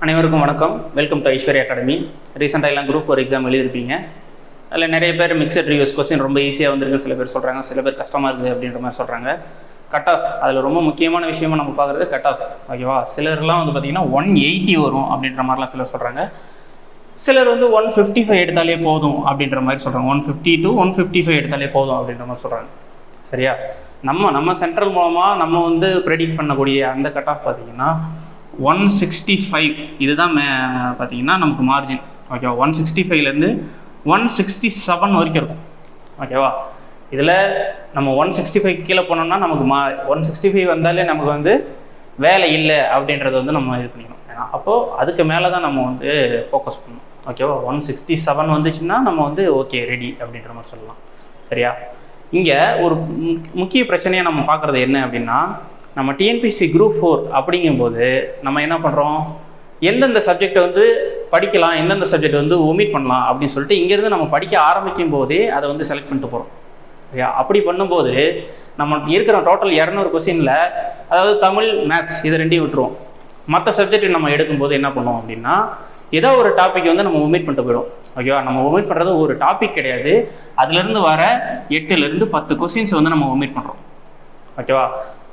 அனைவருக்கும் வணக்கம். Welcome to Aishwarya academy. ரீசெண்டாக எல்லாம் குரூப் ஒரு எக்ஸாம் எழுதியிருப்பீங்க. அதில் நிறைய பேர் மிக்சட் ரிவ்யூஸ் கொஸ்டின் ரொம்ப ஈஸியாக வந்திருக்கு சில பேர் சொல்கிறாங்க, சில பேர் கஷ்டமாக இருக்குது அப்படின்ற மாதிரி சொல்கிறாங்க. கட் ஆஃப் அதில் ரொம்ப முக்கியமான விஷயமா நம்ம பார்க்குறது கட் ஆஃப். ஓகேவா, சிலர்லாம் வந்து பார்த்திங்கன்னா 180 வரும் அப்படின்ற மாதிரிலாம் சிலர் சொல்கிறாங்க. சிலர் வந்து 155 எடுத்தாலே போதும் அப்படின்ற மாதிரி சொல்கிறாங்க. 150 to 155 எடுத்தாலே போதும் அப்படின்ற மாதிரி சொல்கிறாங்க. சரியா, நம்ம சென்ட்ரல் மூலமாக நம்ம வந்து ப்ரெடிக்ட் பண்ணக்கூடிய அந்த கட் ஆஃப் பார்த்திங்கன்னா 165. இதுதான் பார்த்தீங்கன்னா நமக்கு மார்ஜின். ஓகேவா, 165லேருந்து 167 வரைக்கும் இருக்கும். ஓகேவா, இதில் நம்ம 165 கீழே போனோம்னா நமக்கு 165 வந்தாலே நமக்கு வந்து வேலை இல்லை அப்படின்றத வந்து நம்ம இது பண்ணிக்கணும். ஏன்னா அப்போது அதுக்கு மேலே தான் நம்ம வந்து ஃபோக்கஸ் பண்ணணும். ஓகேவா, 167 வந்துச்சுன்னா நம்ம வந்து ஓகே ரெடி அப்படின்ற மாதிரி சொல்லலாம். சரியா, இங்கே ஒரு முக்கிய பிரச்சனையாக நம்ம பார்க்குறது என்ன அப்படின்னா, நம்ம டிஎன்பிஎஸ்சி குரூப் 4 அப்படிங்கும்போது நம்ம என்ன பண்ணுறோம், எந்தெந்த சப்ஜெக்டை வந்து படிக்கலாம், எந்தெந்த சப்ஜெக்ட் வந்து ஒமிட் பண்ணலாம் அப்படின்னு சொல்லிட்டு இங்கேருந்து நம்ம படிக்க ஆரம்பிக்கும் போதே அதை வந்து செலக்ட் பண்ணிட்டு போகிறோம். சரியா, அப்படி பண்ணும்போது நம்ம இருக்கிற டோட்டல் 200 கொஸ்டினில், அதாவது தமிழ் மேத்ஸ் இது ரெண்டையும் விட்டுருவோம். மற்ற சப்ஜெக்ட் நம்ம எடுக்கும்போது என்ன பண்ணுவோம் அப்படின்னா, ஏதோ ஒரு டாபிக் வந்து நம்ம ஒமிட் பண்ணிட்டு போயிடும். ஓகேவா, நம்ம ஒமிட் பண்ணுறது ஒரு டாபிக் கிடையாது, அதுலேருந்து வர 8லேருந்து 10 கொஸ்டின்ஸ் வந்து நம்ம ஒமிட் பண்ணுறோம். ஓகேவா,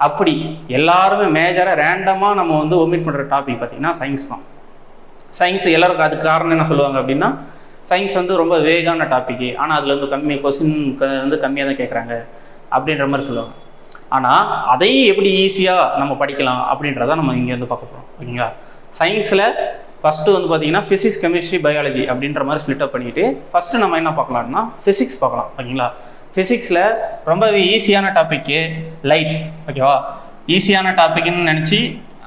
அப்படி எல்லாருமே மேஜராக ரேண்டமாக நம்ம வந்து ஒமிட் பண்ணுற டாபிக் பார்த்திங்கன்னா சயின்ஸ் தான். சயின்ஸ் எல்லாருக்கும் அதுக்கு காரணம் என்ன சொல்லுவாங்க அப்படின்னா, சயின்ஸ் வந்து ரொம்ப வேகான டாப்பிக்கு, ஆனால் அதில் வந்து கொஸ்டின் வந்து கம்மியாக தான் கேட்குறாங்க அப்படின்ற மாதிரி சொல்லுவாங்க. ஆனால் அதையும் எப்படி ஈஸியாக நம்ம படிக்கலாம் அப்படின்றத நம்ம இங்கே வந்து பார்க்க போகிறோம். ஓகேங்களா, சயின்ஸில் ஃபஸ்ட்டு வந்து பார்த்திங்கன்னா ஃபிசிக்ஸ், கெமிஸ்ட்ரி, பயாலஜி அப்படின்ற மாதிரி ஸ்ப்ளிட் அப் பண்ணிவிட்டு ஃபஸ்ட்டு நம்ம என்ன பார்க்கலாம்னா ஃபிசிக்ஸ் பார்க்கலாம். ஓகேங்களா, ஃபிசிக்ஸில் ரொம்பவே ஈஸியான டாப்பிக்கு லைட். ஓகேவா, ஈஸியான டாப்பிக்னு நினச்சி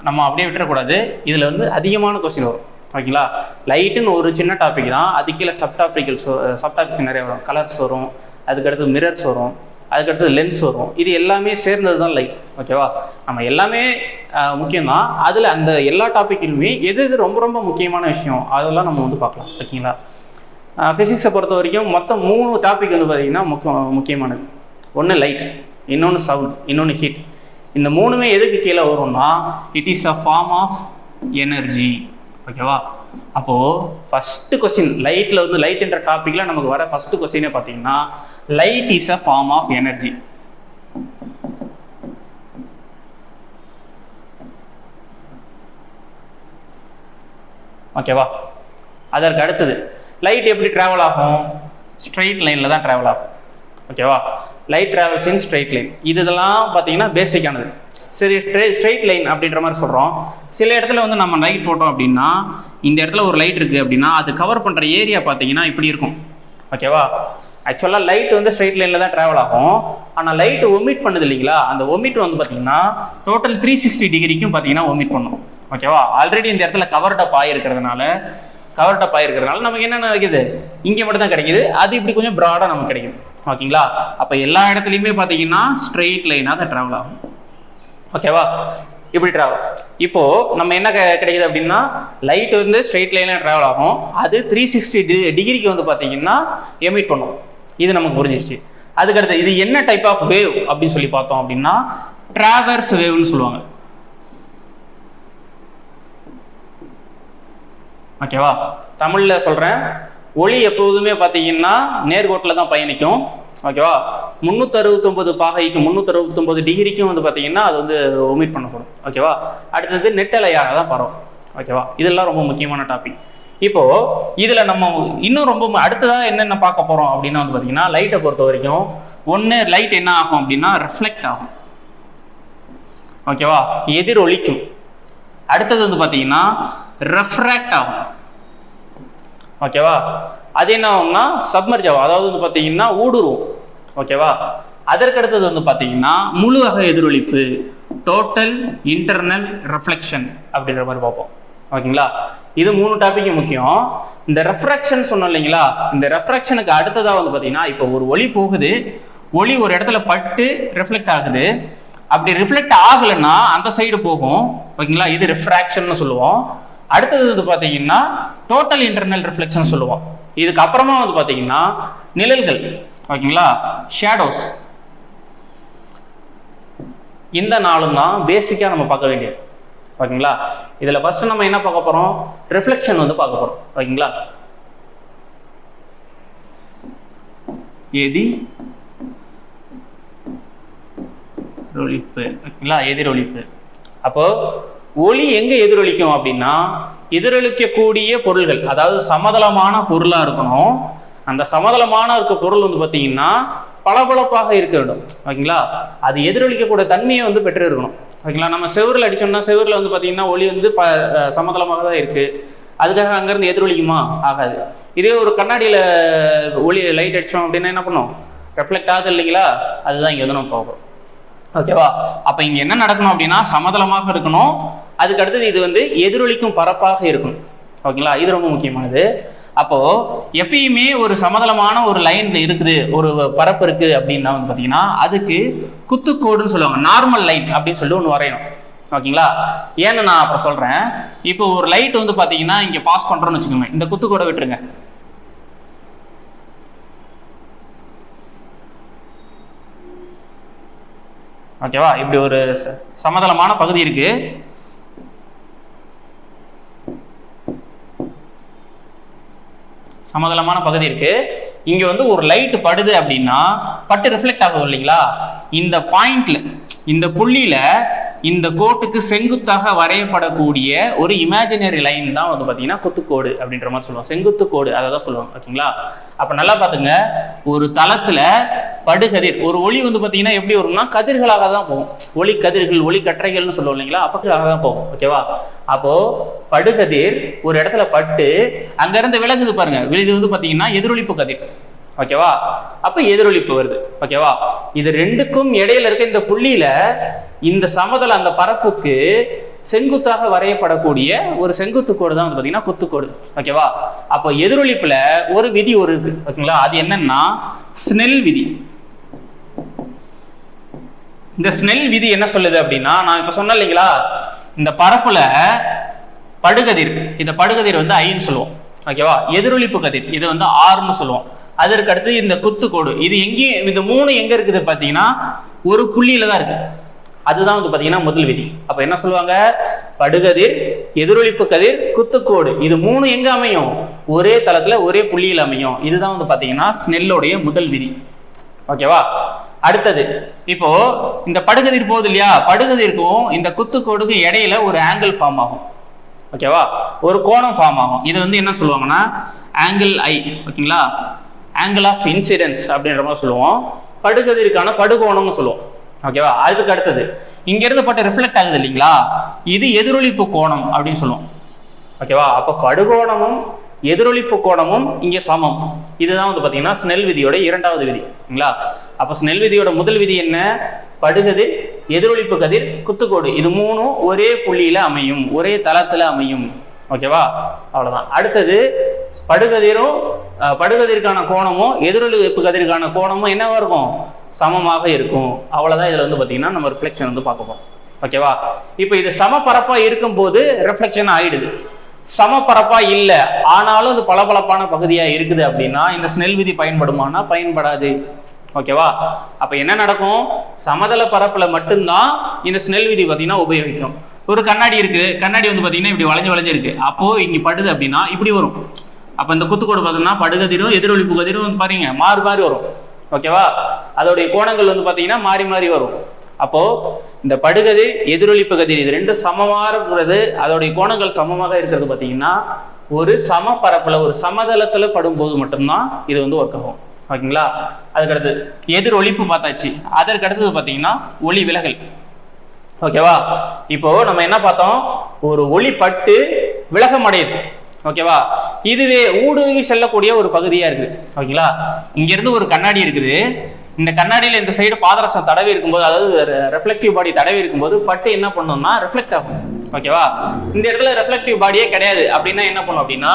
நம்ம அப்படியே விட்டுறக்கூடாது. இதில் வந்து அதிகமான கொஸ்டின் வரும். ஓகேங்களா, லைட்டுன்னு ஒரு சின்ன டாபிக் தான், அது கீழே சப்டாபிக்ஸ் நிறைய வரும். கலர்ஸ் வரும், அதுக்கடுத்து மிரர்ஸ் வரும், அதுக்கடுத்து லென்ஸ் வரும். இது எல்லாமே சேர்ந்தது தான் லைட். ஓகேவா, நம்ம எல்லாமே முக்கியம்தான். அதில் அந்த எல்லா டாப்பிக்கிலுமே எது எது ரொம்ப ரொம்ப முக்கியமான விஷயம் அதெல்லாம் நம்ம வந்து பார்க்கலாம். ஓகேங்களா, ஃபிசிக்ஸை பொறுத்த வரைக்கும் மொத்தம் 3 டாபிக் வந்து பார்த்திங்கன்னா முக்கியமானது. ஒன்று லைட், இன்னொன்று சவுண்ட், இன்னொன்று ஹீட். இந்த 3மே எதுக்கு கீழே வரும்னா, it is a form of energy. ஓகேவா, அப்போது ஃபஸ்ட்டு கொஸ்டின் லைட்டில் வந்து லைட் என்ற டாப்பிக்கில் நமக்கு வர ஃபஸ்ட்டு கொஸ்டினே பார்த்தீங்கன்னா light is a form of energy. ஓகேவா, அதற்கு அடுத்தது லைட் எப்படி ட்ராவல் ஆகும், ஸ்ட்ரெயிட் லைனில் தான் ட்ராவல் ஆகும். ஓகேவா, லைட் ட்ராவல்ஸ் இன் ஸ்ட்ரெயிட் லைன். இதெல்லாம் பார்த்தீங்கன்னா பேசிக்கானது. சரி, ஸ்ட்ரெயிட் லைன் அப்படின்ற மாதிரி சொல்கிறோம். சில இடத்துல வந்து நம்ம லைட் போட்டோம் அப்படின்னா, இந்த இடத்துல ஒரு லைட் இருக்குது அப்படின்னா அது கவர் பண்ணுற ஏரியா பார்த்தீங்கன்னா இப்படி இருக்கும். ஓகேவா, ஆக்சுவலாக லைட் வந்து ஸ்ட்ரெயிட் லைனில் தான் ட்ராவல் ஆகும். ஆனால் லைட் ஒமிட் பண்ணுது இல்லைங்களா, அந்த ஒமிட் வந்து பார்த்தீங்கன்னா டோட்டல் 360 டிகிரிக்கும் பார்த்தீங்கன்னா ஒமிட் பண்ணும். ஓகேவா, ஆல்ரெடி இந்த இடத்துல கவர்டப் ஆகிருக்கிறதுனால நமக்கு என்ன கிடைக்குது, இங்கே மட்டும் தான் கிடைக்குது. அது இப்படி கொஞ்சம் ப்ராடாக நமக்கு கிடைக்குது. ஓகேங்களா, அப்போ எல்லா இடத்துலையுமே பார்த்தீங்கன்னா ஸ்ட்ரெயிட் லைனாக தான் ட்ராவல் ஆகும். ஓகேவா, இப்படி ட்ராவல். இப்போ நம்ம என்ன கிடைக்குது அப்படின்னா, லைட் வந்து ஸ்ட்ரெயிட் லைனாக ட்ராவல் ஆகும், அது 360 டிகிரிக்கு வந்து பார்த்தீங்கன்னா எமிட் பண்ணும். இது நமக்கு புரிஞ்சிருச்சு. அதுக்கடுத்து இது என்ன டைப் ஆஃப் வேவ் அப்படின்னு சொல்லி பார்த்தோம் அப்படின்னா டிராவர்ஸ் வேவ்னு சொல்லுவாங்க. ஓகேவா, தமிழில் சொல்கிறேன், ஒளி எப்போதுமே பார்த்தீங்கன்னா நேர்கோட்டில் தான் பயணிக்கும். ஓகேவா, 369 பாகைக்கு 369 டிகிரிக்கும் வந்து பார்த்தீங்கன்னா அது வந்து ஒமிட் பண்ணப்படும். ஓகேவா, அடுத்தது நெட்டலையாக தான் பரவும். ஓகேவா, இதெல்லாம் ரொம்ப முக்கியமான டாபிக். இப்போது இதில் நம்ம இன்னும் ரொம்ப அடுத்ததாக என்னென்ன பார்க்க போகிறோம் அப்படின்னா வந்து பார்த்தீங்கன்னா, லைட்டை பொறுத்த வரைக்கும் ஒன்று லைட் என்ன ஆகும் அப்படின்னா ரிஃப்ளெக்ட் ஆகும். ஓகேவா, எதிரொலிக்கும். அடுத்தது வந்து பார்த்தீங்கன்னா ரெஃப்ராக்ட் ஆகும். ஓகேவா, அது என்ன ஆகும்னா சப்மர்ஜ் ஆகும், அதாவது வந்து பார்த்தீங்கன்னா ஊடுருவும். ஓகேவா, அதற்கடுத்தது வந்து பார்த்தீங்கன்னா முழு வகை எதிரொலிப்பு, டோட்டல் இன்டர்னல் ரெஃப்ளெக்ஷன் அப்படின்ற மாதிரி பார்ப்போம். ஓகேங்களா, இது 3 டாபிக் முக்கியம். இந்த ரெஃப்ராக்ஷன் சொன்னோம் இல்லைங்களா, இந்த ரெஃப்ராக்ஷனுக்கு அடுத்ததாக வந்து பார்த்தீங்கன்னா இப்போ ஒரு ஒளி போகுது, ஒளி ஒரு இடத்துல பட்டு ரிஃப்ளெக்ட் ஆகுது. அப்படி ரிஃப்ளெக்ட் ஆகலைன்னா அந்த சைடு போகும். ஓகேங்களா, இது ரிஃப்ராக்ஷன் சொல்லுவோம். அடுத்தது வந்து பார்த்தீங்கன்னா டோட்டல் இன்டர்னல் ரிஃப்ளெக்ஷன் சொல்லுவோம். இதுக்கு அப்புறமா வந்து பார்த்தீங்கன்னா நிழல்கள். ஓகேங்களா, ஷேடோஸ். இந்த நாளும் தான் பேசிக்காக நம்ம பார்க்க வேண்டியது. ஓகேங்களா. இதுல ஃபர்ஸ்ட் நம்ம என்ன பார்க்க போறோம், ரிஃப்ளெக்ஷன் வந்து பார்க்க போறோம். ஓகேங்களா. எதிரொலிப்பு. ஓகேங்களா, எதிரொலிப்பு. அப்போ ஒளி எங்க எதிரொலிக்கும் அப்படின்னா, எதிரொலிக்கக்கூடிய பொருள்கள், அதாவது சமதளமான பொருளா இருக்கணும். அந்த சமதளமான இருக்க பொருள் வந்து பாத்தீங்கன்னா பளபளப்பாக இருக்க வேண்டும். ஓகேங்களா. அது எதிரொலிக்கக்கூடிய தன்மையை வந்து பெற்று இருக்கணும். ஓகேங்களா. நம்ம செவுரில் அடிச்சோம்னா செவுரில் வந்து பாத்தீங்கன்னா ஒளி வந்து சமதளமாக தான் இருக்கு, அதுக்காக அங்கிருந்து எதிரொலிக்குமா? ஆகாது. இதே ஒரு கண்ணாடியில ஒளி லைட் அடிச்சோம் அப்படின்னா என்ன பண்ணும், ரெஃப்ளெக்ட் ஆகுது இல்லைங்களா, அதுதான் இங்க வந்து நம்ம பார்ப்போம். ஓகேவா. அப்ப இங்க என்ன நடக்கணும் அப்படின்னா சமதளமாக இருக்கணும், அதுக்கு அடுத்தது இது வந்து எதிரொலிக்கும் பரப்பாக இருக்கணும். ஓகேங்களா, இது ரொம்ப முக்கியமானது. அப்போ எப்பயுமே ஒரு சமதளமான ஒரு லைன் இருக்குது, ஒரு பரப்பு இருக்கு அப்படின்னா வந்து பாத்தீங்கன்னா அதுக்கு குத்துக்கோடுன்னு சொல்லுவாங்க, நார்மல் லைன் அப்படின்னு சொல்லி ஒன்று வரையணும். ஓகேங்களா. ஏன்னு நான் அப்புறம் சொல்றேன். இப்போ ஒரு லைட் வந்து பாத்தீங்கன்னா இங்க பாஸ் பண்றோம்னு வச்சுக்கோங்க, இந்த குத்துக்கோடை விட்டுருங்க. ஓகேவா. இப்படி ஒரு சமதளமான பகுதி இருக்கு, சமதளமான பகுதி இருக்கு. இங்க வந்து ஒரு லைட் படுது அப்படின்னா பட்டு ரிஃப்ளெக்ட் ஆகும் இல்லைங்களா. இந்த பாயிண்ட்ல, இந்த புள்ளியில இந்த கோட்டுக்கு செங்குத்தாக வரையப்படக்கூடிய ஒரு இமேஜினரி லைன் தான் வந்து பாத்தீங்கன்னா குத்துக்கோடு அப்படின்ற மாதிரி சொல்லுவாங்க, செங்குத்து கோடு அதை தான் சொல்லுவாங்க. ஓகேங்களா. அப்ப நல்லா பாத்துங்க, ஒரு தளத்துல படுகதிர், ஒரு ஒளி வந்து பாத்தீங்கன்னா எப்படி வரும்னா கதிர்களாக தான் போகும், ஒளி கதிர்கள், ஒளி கற்றைகள்னு சொல்லுவோம் இல்லைங்களா, அப்பக்காக தான் போகும். ஓகேவா. அப்போ படுகதிர் ஒரு இடத்துல பட்டு அங்க இருந்து விலகுது பாருங்க, இது வந்து பாத்தீங்கன்னா எதிரொலிப்பு கதிர். ஓகேவா. அப்ப எதிரொலிப்பு வருது. ஓகேவா. இது ரெண்டுக்கும் இடையில இருக்க இந்த புள்ளியில இந்த சமதள அந்த பரப்புக்கு செங்குத்தாக வரையப்படக்கூடிய ஒரு செங்குத்து கோடு தான் வந்து பாத்தீங்கன்னா குத்துக்கோடு. ஓகேவா. அப்போ எதிரொலிப்புல ஒரு விதி ஒரு இருக்கு. ஓகேங்களா. அது என்னன்னா ஸ்னெல் விதி. இந்த ஸ்னெல் விதி என்ன சொல்லுது அப்படின்னா, நான் இப்ப சொன்னேன் இல்லைங்களா, இந்த பரப்புல படுகதிர், இந்த படுகதிர் வந்து ஐன்னு சொல்லுவோம். ஓகேவா. எதிரொலிப்பு கதிர் இது வந்து ஆறுன்னு சொல்லுவோம். அதற்கு அடுத்து இந்த குத்துக்கோடு, இது எங்கேயும், இந்த மூணு எங்க இருக்குது பாத்தீங்கன்னா ஒரு புள்ளியில தான் இருக்கு, அதுதான் வந்து பாத்தீங்கன்னா முதல் விதி. அப்ப என்ன சொல்லுவாங்க, படுகதிர், எதிரொலிப்பு கதிர், குத்துக்கோடு, இது மூணு எங்க அமையும், ஒரே தளத்துல ஒரே புள்ளியில் அமையும். இதுதான் வந்து பாத்தீங்கன்னா ஸ்னெல்லுடைய முதல் விதி. ஓகேவா. அடுத்தது, இப்போ இந்த படுகதிர் போகுது இல்லையா, படுகதிருக்கும் இந்த குத்துக்கோடுக்கும் இடையில ஒரு ஆங்கிள் ஃபார்ம் ஆகும். ஓகேவா. ஒரு கோணம் ஃபார்ம் ஆகும். இது வந்து என்ன சொல்லுவாங்கன்னா ஆங்கிள் ஐ. ஓகேங்களா. ஆங்கிள் ஆஃப் இன்சிடென்ஸ் அப்படின்ற மாதிரி சொல்லுவோம். படுகதிருக்கான படுகோணம்னு சொல்லுவோம். ஓகேவா. அதுக்கு அடுத்தது இங்க இருந்து பட்டு ரிஃப்ளெக்ட் ஆகுது இல்லைங்களா, இது எதிரொலிப்பு கோணம் அப்படின்னு சொல்லுவோம். ஓகேவா. அப்ப படுகோணமும் எதிரொலிப்பு கோணமும் இங்க சமம். இதுதான் வந்து பாத்தீங்கன்னா ஸ்னெல் விதியோட இரண்டாவது விதி. ஓகேங்களா. அப்ப ஸ்னெல் விதியோட முதல் விதி என்ன, படுகதிர், எதிரொலிப்பு கதிர், குத்துக்கோடு, இது மூணும் ஒரே புள்ளியில அமையும், ஒரே தளத்துல அமையும். ஓகேவா. அவ்வளவுதான். அடுத்தது படுகதிரும் படுகதிருக்கான கோணமும் எதிரொலிப்பு கதிருக்கான கோணமும் என்னவா இருக்கும், சமமாக இருக்கும். அவ்வளவுதான் இதுல வந்து பாத்தீங்கன்னா நம்ம ரிஃப்ளெக்ஷன் வந்து பார்க்க போறோம். ஓகேவா. இப்போ இது சமபரப்பா இருக்கும் போது ரிஃப்ளெக்ஷன் ஆயிடுது. சமபரப்பா இல்ல ஆனாலும் அது பளபளப்பான பகுதியா இருக்குது அப்படின்னா இந்த ஸ்னெல் விதி பயன்படுமானா பயன்படாது. ஓகேவா. அப்ப என்ன நடக்கும், சமதள பரப்புல மட்டும்தான் இந்த ஸ்னெல் விதி பாத்தீங்கன்னா உபயோகிக்கும். ஒரு கண்ணாடி இருக்கு, கண்ணாடி வந்து பாத்தீங்கன்னா இப்படி வளைஞ்சு வளைஞ்சு இருக்கு, அப்போ இங்க படுது அப்படின்னா இப்படி வரும். அப்ப இந்த குத்துக்கோடு பார்த்தோம்னா படுகதிரும் எதிரொலிப்பு கதிரும் பாருங்க மாறி மாறி வரும். ஓகேவா. அதோடைய கோணங்கள் வந்து பாத்தீங்கன்னா மாறி மாறி வரும். அப்போ இந்த படுகதிர், எதிரொலிப்பு கதிர் இது ரெண்டும் சமமாக இருக்கிறது, அதோடைய கோணங்கள் சமமாக இருக்கிறது பாத்தீங்கன்னா ஒரு சம பரப்புல, ஒரு சமதளத்துல படும்போது மட்டும்தான் இது வந்து ஒர்க் ஆகும். ஓகேங்களா. அதுக்கடுத்து எதிரொலிப்பு பார்த்தாச்சு. அதற்கு அடுத்தது பாத்தீங்கன்னா ஒளி விலகல். ஓகேவா. இப்போ நம்ம என்ன பார்த்தோம், ஒரு ஒளி பட்டு விலகம் அடையுது. ஓகேவா. இதுவே ஊடுருவி செல்லக்கூடிய ஒரு பகுதியா இருக்கு. ஓகேங்களா. இங்க இருந்து ஒரு கண்ணாடி இருக்குது, இந்த கண்ணாடியில இந்த சைடு பாதரசம் தடவி இருக்கும்போது, அதாவது ரெஃப்ளெக்டிவ் பாடி தடவி இருக்கும்போது பட்டு என்ன பண்ணும்னா ரிஃப்ளெக்ட் ஆகும். ஓகேவா. இந்த இடத்துல ரெஃப்ளெக்டிவ் பாடியே கிடையாது அப்படின்னா என்ன பண்ணும் அப்படின்னா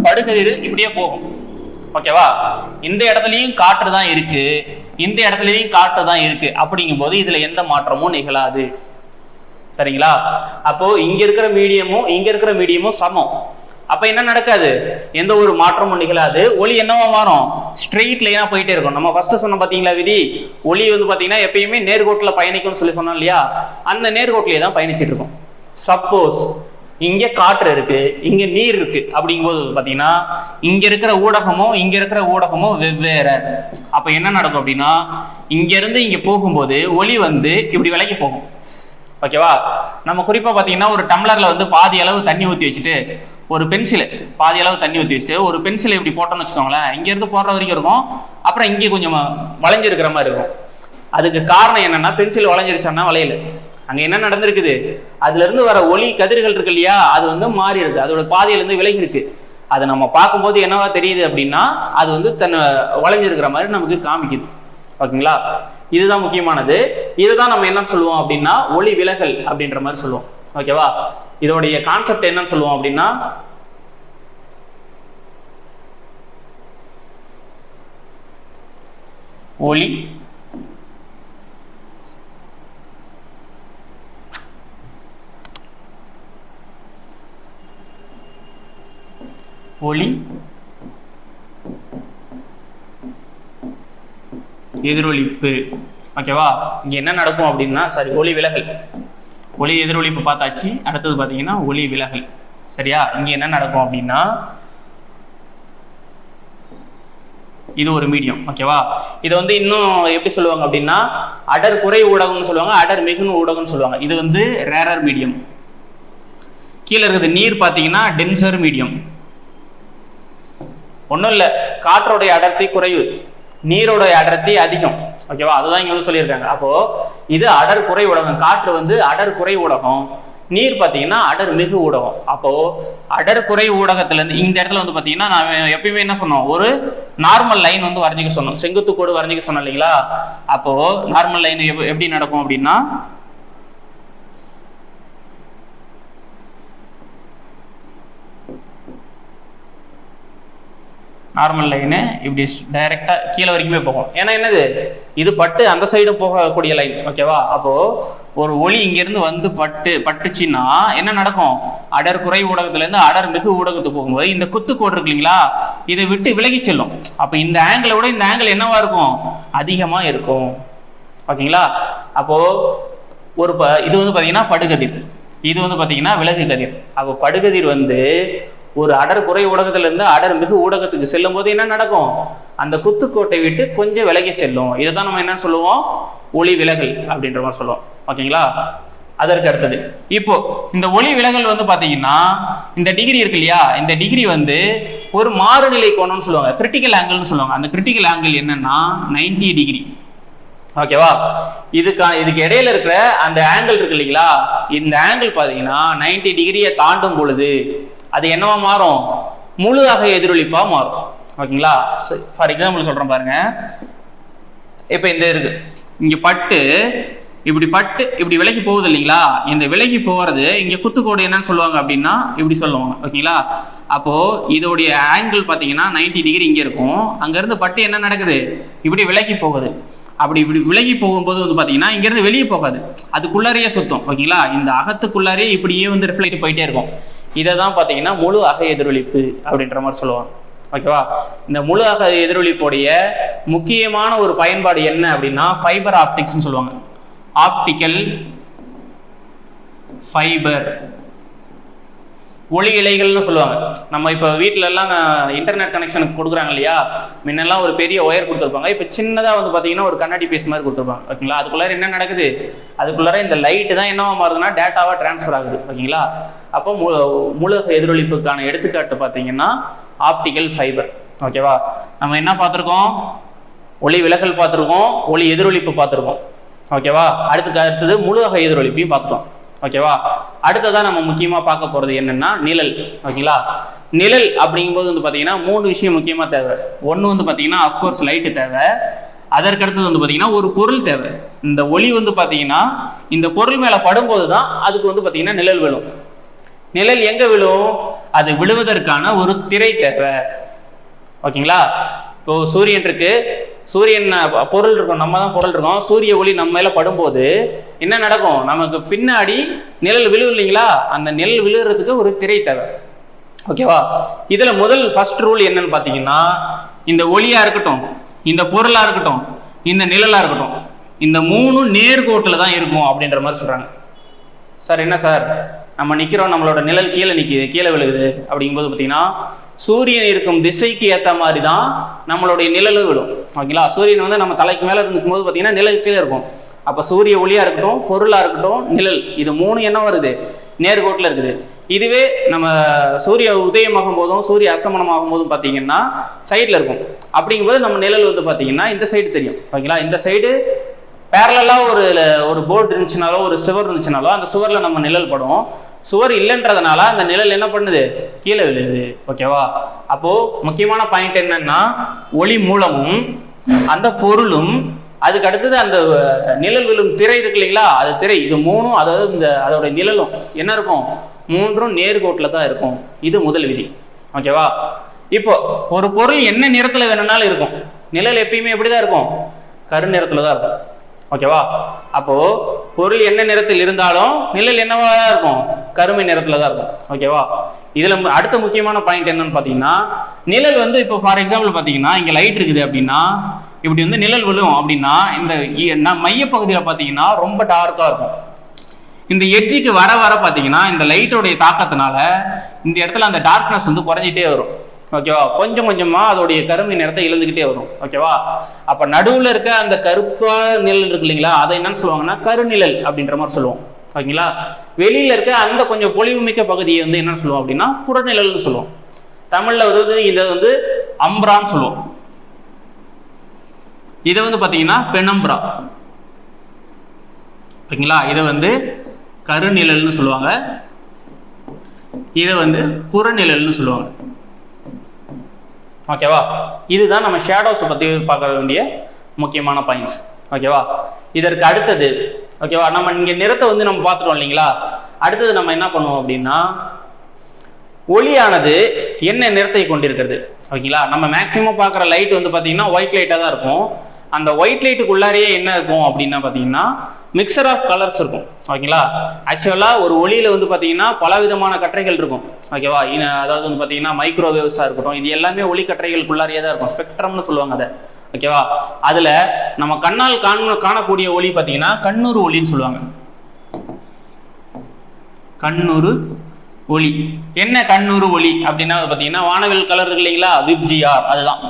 படுகதிர் இப்படியே போகும். ஓகேவா. இந்த இடத்துலயும் காற்று தான் இருக்கு, இந்த இடத்துலயும் காற்று தான் இருக்கு, அப்படிங்கும் போது இதுல எந்த மாற்றமும் நிகழாது. சரிங்களா. அப்போ இங்க இருக்கிற மீடியமும் சமம். அப்ப என்ன நடக்காது, எந்த ஒரு மாற்றமும் நிகழாது. ஒளி என்னவா மாறும், ஸ்ட்ரெயிட் லைனா போயிட்டே இருக்கும். நம்ம ஃபர்ஸ்ட் சொன்ன பாத்தீங்களா விதி, ஒளி வந்து பாத்தீங்கன்னா எப்பயுமே நேர்கோட்டுல பயணிக்கும்னு சொல்லி சொன்னோம் இல்லையா, அந்த நேர்கோட்டிலே தான் பயணிச்சுட்டு இருக்கும். சப்போஸ் இங்க காற்று இருக்கு, இங்க நீர் இருக்கு அப்படிங்கும்போது பாத்தீங்கன்னா இங்க இருக்கிற ஊடகமும் இங்க இருக்கிற ஊடகமும் வெவ்வேறு. அப்ப என்ன நடக்கும் அப்படின்னா இங்க இருந்து இங்க போகும்போது ஒளி வந்து இப்படி விலகி போகும். ஓகேவா? நம்ம குறிப்பா பாத்தீங்கன்னா ஒரு டம்ளர்ல வந்து பாதி அளவு தண்ணி ஊற்றி வச்சுட்டு ஒரு பென்சில் பாதி அளவு தண்ணி ஊற்றி வச்சுட்டு ஒரு பென்சிலை இப்படி போட்டோம்னு வச்சுக்கோங்களேன், இங்க இருந்து போடுற வரைக்கும் இருக்கும், அப்புறம் இங்கே கொஞ்சம் வளைஞ்சிருக்கிற மாதிரி இருக்கும். அதுக்கு காரணம் என்னன்னா பென்சில் வளைஞ்சிருச்சோம்னா வளையல, அங்க என்ன நடந்திருக்குது, அதுல இருந்து வர ஒளி கதிர்கள் இருக்கு இல்லையா, அது வந்து மாறி இருக்கு, அதோட பாதையில இருந்து விலகி இருக்கு. அது நம்ம பார்க்கும்போது என்னவா தெரியுது அப்படின்னா அது வந்து தன்னை வளைஞ்சிருக்கிற மாதிரி நமக்கு காமிக்குது. ஓகேங்களா? இதுதான் முக்கியமானது. இதுதான் நம்ம என்ன சொல்லுவோம் அப்படின்னா ஒளி விலகல் அப்படின்ற மாதிரி சொல்லுவோம். ஓகேவா? இதோடைய கான்செப்ட் என்னன்னு சொல்லுவோம் அப்படின்னா ஒளி ஒளி எதிரொலிப்பு. ஓகேவா? இங்க என்ன நடக்கும் அப்படின்னா ஒளி விலகல், ஒளி எதிரொலிப்பு பார்த்தாச்சு. அடுத்தது பாத்தீங்கன்னா ஒளி விலகல். சரியா? இங்க என்ன நடக்கும் அப்படின்னா இது ஒரு மீடியம். ஓகேவா? இது வந்து இன்னும் எப்படி சொல்லுவாங்க அப்படின்னா அடர் குறை ஊடகம்னு சொல்லுவாங்க, அடர் மிகுந்த ஊடகம்னு சொல்லுவாங்க. இது வந்து ரேரர் மீடியம். கீழே இருக்குது நீர் பாத்தீங்கன்னா டென்சர் மீடியம். ஒன்றும் இல்லை, காற்றோடைய அடர்த்தி குறைவு, நீரோடைய அடர்த்தி அதிகம். ஓகேவா? அதுதான் இங்க வந்து சொல்லியிருக்காங்க. அப்போ இது அடர் குறை ஊடகம், காற்று வந்து அடர் குறை ஊடகம், நீர் பார்த்தீங்கன்னா அடர் மிகு ஊடகம். அப்போ அடர் குறை ஊடகத்துல இருந்து இந்த இடத்துல வந்து பார்த்தீங்கன்னா நான் எப்பயுமே என்ன சொன்னோம், ஒரு நார்மல் லைன் வந்து வரைஞ்சிக்க சொன்னோம், செங்குத்து கோடு வரைஞ்சிக்க சொன்னோம் இல்லைங்களா? அப்போ நார்மல் லைன் எப்படி நடக்கும் அப்படின்னா நார்மல் லைனு இப்படி டைரக்டா கீழே வரைக்குமே போகும். ஏன்னா என்னது, இது பட்டு அந்த சைடு போகக்கூடிய லைன். ஓகேவா? அப்போ ஒரு ஒளி இங்கிருந்து வந்து பட்டுச்சுன்னா என்ன நடக்கும், அடர் குறை ஊடகத்துல இருந்து அடர் மிகு ஊடகத்துக்கு போகும்போது இந்த குத்துக்கோடு இருக்கு இல்லைங்களா, இதை விட்டு விலகி செல்லும். அப்ப இந்த ஆங்கிளை விட இந்த ஆங்கிள் என்னவா இருக்கும், அதிகமா இருக்கும். ஓகேங்களா? அப்போ ஒரு இது வந்து பாத்தீங்கன்னா படுகதிர், இது வந்து பாத்தீங்கன்னா விலகு கதிர். அப்போ படுகதிர் வந்து ஒரு அடர் குறை ஊடகத்துல இருந்து அடர் மிகு ஊடகத்துக்கு செல்லும் போது என்ன நடக்கும், அந்த குத்துக்கோட்டை விட்டு கொஞ்சம் விலகி செல்லும். இதுதான் நம்ம என்ன சொல்லுவோம், ஒளி விலகல் அப்படின்ற மாதிரி சொல்லுவோம். ஓகேங்களா? அதற்கு அடுத்தது இப்போ இந்த ஒளி விலகல் வந்து பாத்தீங்கன்னா இந்த டிகிரி இருக்கு இல்லையா, இந்த டிகிரி வந்து ஒரு மாறுநிலை கோணம்னு சொல்லுவாங்க, கிரிட்டிக்கல் ஆங்கிள்னு சொல்லுவாங்க. அந்த கிரிட்டிக்கல் ஆங்கிள் என்னன்னா 90 டிகிரி. ஓகேவா? இதுக்கு இடையில இருக்கிற அந்த ஆங்கிள் இருக்கு இல்லைங்களா, இந்த ஆங்கிள் பாத்தீங்கன்னா 90 டிகிரியை தாண்டும் பொழுது அது என்னவா மாறும், முழு அகை எதிரொலிப்பா மாறும். ஓகேங்களா? ஃபார் எக்ஸாம்பிள் சொல்றேன் பாருங்க. இப்ப இந்த இருக்கு, இங்க பட்டு இப்படி விலகி போகுது இல்லைங்களா, இந்த விலகி போறது இங்க குத்துக்கோடு என்னன்னு சொல்லுவாங்க அப்படின்னா இப்படி சொல்லுவாங்க. ஓகேங்களா? அப்போ இதோடைய ஆங்கிள் பாத்தீங்கன்னா 90 டிகிரி இங்க இருக்கும், அங்க இருந்து பட்டு என்ன நடக்குது, இப்படி விலகி போகுது. அப்படி இப்படி விலகி போகும்போது வந்து பாத்தீங்கன்னா இங்க இருந்து வெளியே போகாது, அதுக்குள்ளாரையே சுத்தம். ஓகேங்களா? இந்த அகத்துக்குள்ளாரே இப்படியே வந்து ரிஃப்ளெக்ட் போயிட்டே இருக்கும். இதை தான் பாத்தீங்கன்னா முழு அகை எதிரொலிப்பு அப்படின்ற மாதிரி சொல்லுவாங்க. ஓகேவா? இந்த முழு அகை எதிரொலிப்புடைய முக்கியமான ஒரு பயன்பாடு என்ன அப்படின்னா ஃபைபர் ஆப்டிக்ஸ்னு சொல்லுவாங்க. ஆப்டிக்கல் ஃபைபர் ஒளி இழைகள்னு சொல்லுவாங்க. நம்ம இப்போ வீட்டில எல்லாம் இன்டர்நெட் கனெக்ஷனுக்கு கொடுக்குறாங்க இல்லையா, முன்னெல்லாம் ஒரு பெரிய ஒயர் கொடுத்துருப்பாங்க, இப்போ சின்னதாக வந்து பார்த்தீங்கன்னா ஒரு கண்ணாடி பீஸ் மாதிரி கொடுத்துருப்பாங்க. ஓகேங்களா? அதுக்குள்ளார என்ன நடக்குது, அதுக்குள்ளார இந்த லைட்டு தான் என்னவா மாறுதுன்னா டேட்டாவாக டிரான்ஸ்ஃபர் ஆகுது. ஓகேங்களா? அப்போ முழு எதிரொலிப்புக்கான எடுத்துக்காட்டு பார்த்தீங்கன்னா ஆப்டிக்கல் ஃபைபர். ஓகேவா? நம்ம என்ன பார்த்துருக்கோம், ஒளி விலகல் பார்த்துருக்கோம், ஒளி எதிரொலிப்பு பார்த்துருக்கோம். ஓகேவா? அடுத்தது முழு அகை எதிரொலிப்பையும் பார்த்துட்டோம். ஓகேவா? அடுத்ததான் நம்ம முக்கியமா பார்க்க போறது என்னன்னா நிழல். ஓகேங்களா? நிழல் அப்படிங்கும்போது வந்து பாத்தீங்கன்னா 3 விஷயம் முக்கியமா தேவை. ஒன்னு வந்து பாத்தீங்கன்னா அப்கோர்ஸ் லைட்டு தேவை, அதற்கு அடுத்தது வந்து பாத்தீங்கன்னா ஒரு பொருள் தேவை. இந்த ஒளி வந்து பாத்தீங்கன்னா இந்த பொருள் மேல படும்போது தான் அதுக்கு வந்து பாத்தீங்கன்னா நிழல் விழும். நிழல் எங்க விழும், அது விழுவதற்கான ஒரு திரை தேவை. ஓகேங்களா? இப்போ சூரியன் இருக்கு, சூரியன் பொருள் இருக்கும், நம்ம தான் பொருள் இருக்கோம், சூரிய ஒளி நம்ம மேல படும்போது என்ன நடக்கும், நமக்கு பின்னாடி நிழல் விழு இல்லைங்களா, அந்த நிழல் விழுறதுக்கு ஒரு திரை தேவை. ஓகேவா? இதுல ஃபர்ஸ்ட் ரூல் என்னன்னு பாத்தீங்கன்னா இந்த ஒளியா இருக்கட்டும், இந்த பொருளா இருக்கட்டும், இந்த நிழலா இருக்கட்டும், இந்த 3 நேர்கோட்டுல தான் இருக்கும் அப்படின்ற மாதிரி சொல்றாங்க. சார் என்ன சார் நம்ம நிற்கிறோம், நம்மளோட நிழல் கீழே நிற்கிது, கீழே விழுகுது அப்படிங்கும்போது பார்த்தீங்கன்னா சூரியன் இருக்கும் திசைக்கு ஏற்ற மாதிரி தான் நம்மளுடைய நிழலும் விழும். ஓகேங்களா? சூரியன் வந்து நம்ம தலைக்கு மேலே இருக்கும்போது பார்த்தீங்கன்னா நிழல் கீழே இருக்கும். அப்போ சூரிய ஒளியாக இருக்கட்டும், பொருளாக இருக்கட்டும், நிழல், இது மூணு என்ன வருது? நேர்கோட்டில் இருக்குது. இதுவே நம்ம சூரிய உதயமாகும் போதும் சூரிய அஸ்தமனம் ஆகும் போதும் பார்த்தீங்கன்னா சைடில் இருக்கும். அப்படிங்கும்போது நம்ம நிழல் வந்து பார்த்தீங்கன்னா இந்த சைடு தெரியும். ஓகேங்களா? இந்த சைடு பேரலாக ஒரு போர்டு இருந்துச்சுனாலோ ஒரு சுவர் இருந்துச்சுனாலோ அந்த சுவரில் நம்ம நிழல் படும். சுவர் இல்லைன்றதுனால அந்த நிழல் என்ன பண்ணுது? கீழே விழுது. ஓகேவா? அப்போ முக்கியமான பாயிண்ட் என்னன்னா, ஒளி மூலமும் அந்த பொருளும் அதுக்கு அடுத்தது அந்த நிழல் விழும் திரை இருக்கு இல்லைங்களா, அது திரை, இது மூணும், அதாவது அதோட நிழலும் என்ன இருக்கும்? மூன்றும் நேர்கோட்டில் தான் இருக்கும். இது முதல் விதி. ஓகேவா? இப்போ ஒரு பொருள் என்ன நிறத்துல வேணும்னாலும் இருக்கும். நிழல் எப்பயுமே எப்படிதான் இருக்கும்? கருநிறத்துல தான் இருக்கும். ஓகேவா? அப்போ பொருள் என்ன நிறத்தில் இருந்தாலும் நிழல் என்னவா தான் இருக்கும்? கருமை நிறத்துல தான் இருக்கும். ஓகேவா? இதுல அடுத்த முக்கியமான பாயிண்ட் என்னன்னு பாத்தீங்கன்னா, நிழல் வந்து இப்போ ஃபார் எக்ஸாம்பிள் பாத்தீங்கன்னா இங்க லைட் இருக்குது அப்படின்னா இப்படி வந்து நிழல் விழும் அப்படின்னா இந்த மையப்பகுதியில பாத்தீங்கன்னா ரொம்ப டார்க்கா இருக்கும். இந்த எட்ஜுக்கு வர வர பாத்தீங்கன்னா இந்த லைட்டோடைய தாக்கத்தினால இந்த இடத்துல அந்த டார்க்னஸ் வந்து குறைஞ்சிட்டே வரும். ஓகேவா? கொஞ்சம் கொஞ்சமா அதோடைய கருமை நிறத்தை இழந்துகிட்டே வரும். ஓகேவா? அப்ப நடுவுல இருக்க அந்த கருப்பா நிழல் இருக்கு இல்லைங்களா, அதை என்னன்னு சொல்லுவாங்கன்னா கருநிழல் அப்படின்ற மாதிரி சொல்லுவோம். ஓகேங்களா? வெளியில இருக்க அந்த கொஞ்சம் பொலிவு மிக்க பகுதியை வந்து என்ன சொல்லுவோம் அப்படின்னா புறநிழல்னு சொல்லுவோம். தமிழ்ல வந்து இதை வந்து அம்ப்ரான்னு சொல்லுவோம். இதை வந்து பாத்தீங்கன்னா பெனம்ப்ரா. ஓகேங்களா? இதை வந்து கருநிழல்னு சொல்லுவாங்க, இதை வந்து புறநிழல்னு சொல்லுவாங்க. ஓகேவா? இதுதான் நம்ம ஷேடோஸ் பத்தி பார்க்க வேண்டிய முக்கியமான பாயிண்ட்ஸ். ஓகேவா? இதற்கு அடுத்தது, ஓகேவா, நம்ம இங்க நிறத்தை வந்து நம்ம பார்த்துட்டோம் இல்லைங்களா, அடுத்தது நம்ம என்ன பண்ணுவோம் அப்படின்னா ஒளியானது என்ன நிறத்தை கொண்டிருக்கிறது. ஓகேங்களா? நம்ம மேக்சிமம் பார்க்குற லைட் வந்து பார்த்தீங்கன்னா ஒயிட் லைட்டாக தான் இருக்கும். அந்த ஒயிட் லைட்டுக்குள்ளாரையே என்ன இருக்கும் அப்படின்னா பார்த்தீங்கன்னா மிக்சர் ஆஃப் கலர்ஸ் இருக்கும். ஓகேங்களா? ஆக்சுவலா ஒரு ஒளியில வந்து பாத்தீங்கன்னா பல விதமான கற்றைகள் இருக்கும். ஓகேவா? அதாவது வந்து பாத்தீங்கன்னா மைக்ரோவேவ்ஸா இருக்கட்டும், இது எல்லாமே ஒளி கற்றைகளுக்குள்ளாரியே தான் இருக்கும். ஸ்பெக்ட்ரம்னு சொல்லுவாங்க அதை. ஓகேவா? அதுல நம்ம கண்ணால் காணக்கூடிய ஒளி பாத்தீங்கன்னா கண்ணுறு ஒளின்னு சொல்லுவாங்க. கண்ணுறு ஒளி. என்ன கண்ணுறு ஒளி அப்படின்னா பாத்தீங்கன்னா வானவில் கலர் இருக்கு இல்லைங்களா, விப்ஜிஆர், அதுதான்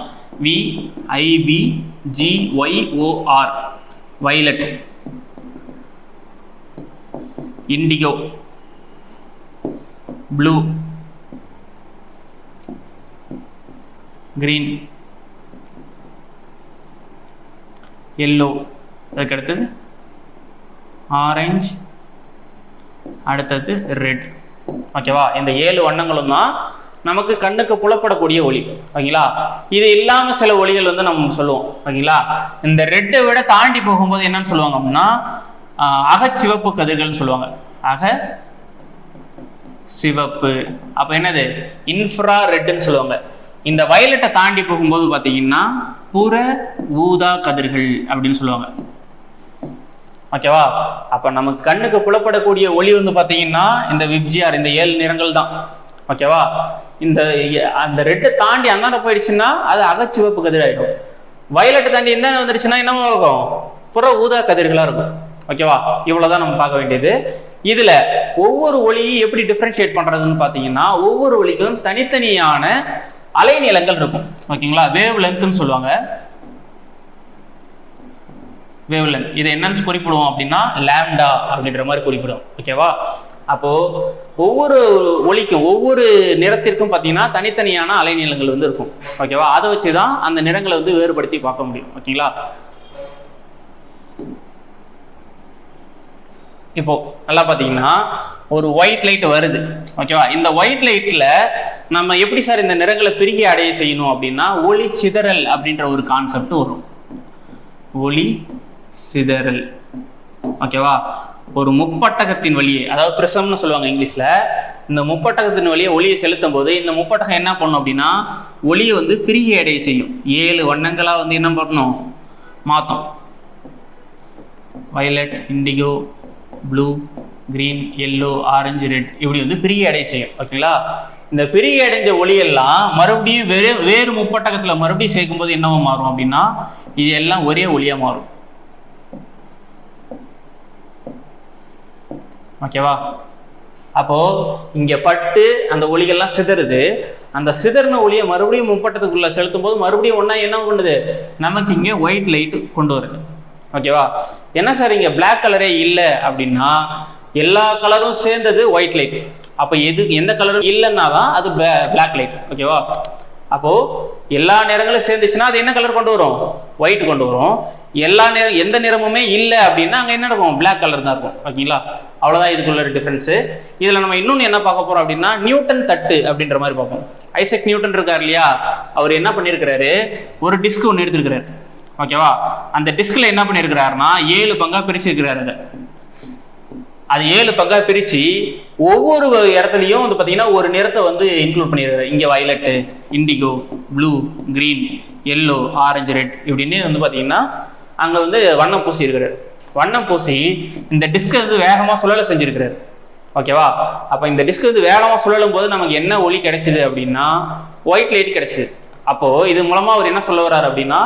VIBGYOR, violet, indigo, blue, green, yellow, அதுக்கு அடுத்தது ஆரஞ்சு, அடுத்தது ரெட். ஓகேவா? இந்த 7 வண்ணங்களும் தான் நமக்கு கண்ணுக்கு புலப்படக்கூடிய ஒளி. ஓகேங்களா? இது இல்லாம சில ஒளிகள் வந்து நம்ம சொல்லுவோம். ஓகேங்களா? இந்த ரெட்டை விட தாண்டி போகும்போது என்னன்னு சொல்லுவாங்க அப்படின்னா அகச்சிவப்பு கதிர்கள் சொல்லுவாங்க. அக சிவப்பு. அப்ப என்னது? இன்ஃப்ரா ரெட்னு சொல்லுவாங்க. இந்த வயலட்டை தாண்டி போகும்போது பாத்தீங்கன்னா புற ஊதா கதிர்கள் அப்படின்னு சொல்லுவாங்க. ஓகேவா? அப்ப நமக்கு கண்ணுக்கு புலப்படக்கூடிய ஒளி வந்து பாத்தீங்கன்னா இந்த விப்ஜிஆர், இந்த 7 நிறங்கள் தான். ஓகேவா? அந்த ரெட்டை தாண்டி அந்தாண்ட போயிடுச்சுன்னா அது அகச்சிவப்பு கதிர் ஆயிடும். வயலட்டை தாண்டி என்ன வந்துருச்சுன்னா என்னவா இருக்கும்? புற ஊதா கதிர்களா இருக்கும். ஓகேவா? இவ்வளவுதான் நம்ம பார்க்க வேண்டியது. இதுல ஒவ்வொரு ஒளியும் எப்படி டிஃபரன்ஷியேட் பண்றதுன்னு பாத்தீங்கன்னா ஒவ்வொரு ஒளிக்கும் தனித்தனியான அலைநீளங்கள் இருக்கும். ஓகேங்களா? வேவ் லென்த்னு சொல்லுவாங்க. வேவ் லென்த் இது என்னன்னு குறிப்பிடுவோம் அப்படின்னா லாம்டா அப்படின்ற மாதிரி குறிப்பிடுவோம். ஓகேவா? அப்போ ஒவ்வொரு ஒளிக்கும் ஒவ்வொரு நிறத்திற்கும் பாத்தீங்கன்னா தனித்தனியான அலைநீளங்கள் வந்து இருக்கும். ஓகேவா? அதை வச்சுதான் அந்த நிறங்களை வந்து வேறுபடுத்தி பார்க்க முடியும். ஓகேங்களா? இப்போ நல்லா பாத்தீங்கன்னா ஒரு ஒயிட் லைட் வருது. ஓகேவா? இந்த ஒயிட் லைட்ல நம்ம எப்படி சார் இந்த நிறங்களை பிரிகி அடைய செய்யணும் அப்படின்னா ஒளி சிதறல் அப்படின்ற ஒரு கான்செப்ட் வரும். ஒளி சிதறல். ஓகேவா? ஒரு முப்பட்டகத்தின் வழியே, அதாவது பிரிசம்னு சொல்லுவாங்க இங்கிலீஷ்ல, இந்த முப்பட்டகத்தின் வழியே ஒளியை செலுத்தும் போது இந்த முப்பட்டகம் என்ன பண்ணும் அப்படின்னா ஒளியை வந்து பிரிகி அடைய செய்யும். 7 வண்ணங்களா வந்து என்ன பண்ணணும்? மாத்தும். Violet, indigo, blue, green, yellow, orange, red, இப்படி வந்து பிரிகி அடைய செய்யும். ஓகேங்களா? இந்த பிரிகி அடைஞ்ச ஒளியெல்லாம் மறுபடியும் வேறு முப்பட்டகத்துல மறுபடியும் சேர்க்கும் போது என்னவா மாறும் அப்படின்னா இது எல்லாம் ஒரே ஒளியா மாறும். ஓகேவா? அப்போ இங்க பட்டு அந்த ஒளிகள்லாம் சிதறுது. அந்த சிதறின ஒளியை மறுபடியும் முப்பட்டத்துக்குள்ள செலுத்தும் போது மறுபடியும் ஒன்னா என்ன பண்ணுது, நமக்கு இங்க ஒயிட் லைட் கொண்டு வருது. ஓகேவா? என்ன சார் இங்க பிளாக் கலரே இல்லை அப்படின்னா, எல்லா கலரும் சேர்ந்தது ஒயிட் லைட். அப்ப எந்த கலரும் இல்லைன்னா தான் அது பிளாக் லைட். ஓகேவா? அப்போ எல்லா நிறங்களும் சேர்ந்துச்சுன்னா அது என்ன கலர் கொண்டு வரும், ஒயிட் கொண்டு வரும். எந்த நிறமுமே இல்லை அப்படின்னா அங்க என்ன இருக்கும், பிளாக் கலர் தான் இருக்கும். ஓகேங்களா? அவ்வளவுதான் இதுக்குள்ள டிஃபரன்ஸ். இதுல நம்ம இன்னொன்னு என்ன பார்க்க போறோம் அப்படின்னா, நியூட்டன் தட்டு அப்படின்ற மாதிரி பார்ப்போம். ஐசக் நியூட்டன் இருக்காரு இல்லையா, அவர் என்ன பண்ணிருக்கிறாரு, ஒரு டிஸ்க் ஒன்று எடுத்துருக்கிறாரு. ஓகேவா? அந்த டிஸ்க்ல என்ன பண்ணிருக்கிறாருன்னா 7 பங்கா பிரிச்சிருக்கிறாரு. அது 7 பங்கா பிரிச்சு ஒவ்வொரு இடத்துலையும் வந்து பாத்தீங்கன்னா ஒரு நிறத்தை வந்து இன்க்ளூட் பண்ணிருக்காரு. இங்க violet, indigo, blue, green, yellow, orange, red இப்படின்னு வந்து பாத்தீங்கன்னா அங்க வந்து வண்ணம் பூசி இருக்கிறாரு. வண்ணம் பூசி இந்த டிஸ்க் வந்து வேகமா சுழல செஞ்சிருக்கிறாரு. ஓகேவா? அப்ப இந்த டிஸ்க் வந்து வேகமா சுழலும் போது நமக்கு என்ன ஒளி கிடைச்சது அப்படின்னா ஒயிட் லைட் கிடைச்சது. அப்போ இது மூலமா அவர் என்ன சொல்ல வர்றாரு அப்படின்னா,